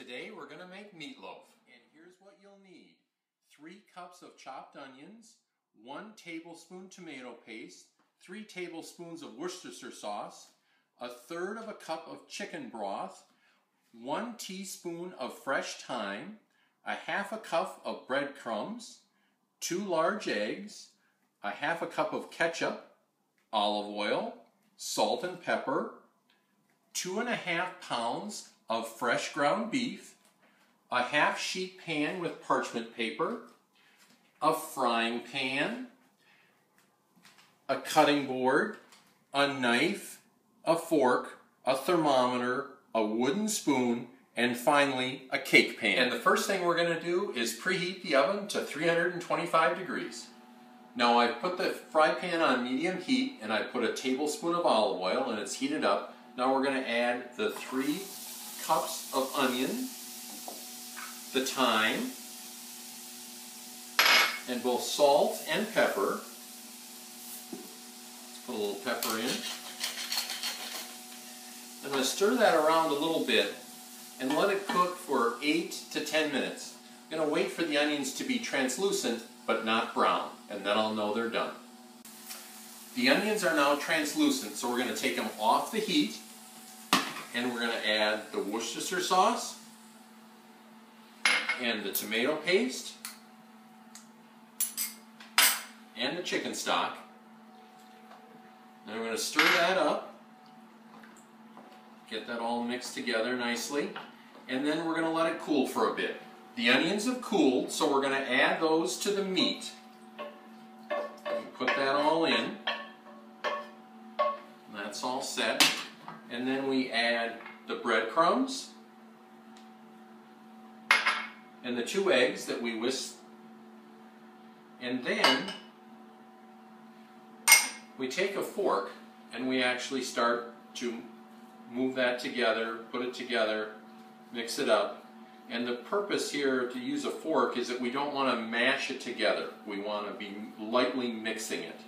Today we're going to make meatloaf, and here's what you'll need. 3 cups of chopped onions, 1 tablespoon tomato paste, 3 tablespoons of Worcestershire sauce, 1/3 cup of chicken broth, 1 teaspoon of fresh thyme, 1/2 cup of breadcrumbs, 2 large eggs, 1/2 cup of ketchup, olive oil, salt and pepper, 2.5 pounds of fresh ground beef, a half sheet pan with parchment paper, a frying pan, a cutting board, a knife, a fork, a thermometer, a wooden spoon, and finally a cake pan. And the first thing we're going to do is preheat the oven to 325 degrees. Now I've put the fry pan on medium heat and I put a tablespoon of olive oil and it's heated up. Now we're going to add the 3 cups of onion, the thyme, and both salt and pepper. Let's put a little pepper in. I'm going to stir that around a little bit and let it cook for 8 to 10 minutes. I'm going to wait for the onions to be translucent but not brown, and then I'll know they're done. The onions are now translucent, so we're going to take them off the heat and we're going to add the Worcestershire sauce and the tomato paste and the chicken stock. And we're going to stir that up, get that all mixed together nicely, and then we're going to let it cool for a bit. The onions have cooled, so we're going to add those to the meat. Put that all in. That's all set. And then we add the breadcrumbs and the 2 eggs that we whisked. And then we take a fork and we actually start to move that together, put it together, mix it up. And the purpose here to use a fork is that we don't want to mash it together. We want to be lightly mixing it.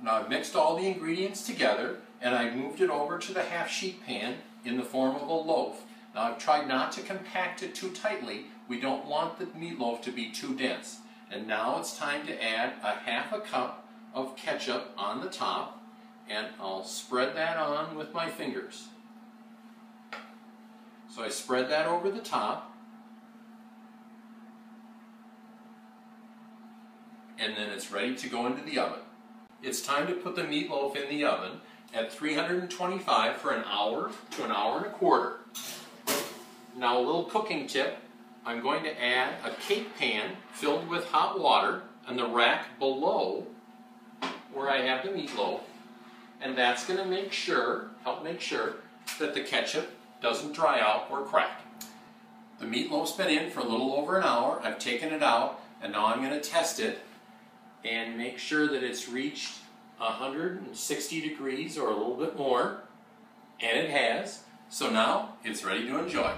Now I've mixed all the ingredients together and I moved it over to the half sheet pan in the form of a loaf. Now I've tried not to compact it too tightly. We don't want the meatloaf to be too dense. And now it's time to add a 1/2 cup of ketchup on the top, and I'll spread that on with my fingers. So I spread that over the top, and then it's ready to go into the oven. It's time to put the meatloaf in the oven at 325 for an hour to 1 hour and a quarter. Now a little cooking tip, I'm going to add a cake pan filled with hot water on the rack below where I have the meatloaf, and that's going to help make sure that the ketchup doesn't dry out or crack. The meatloaf's been in for a little over an hour. I've taken it out and now I'm going to test it and make sure that it's reached 160 degrees or a little bit more, and it has. So now it's ready to enjoy.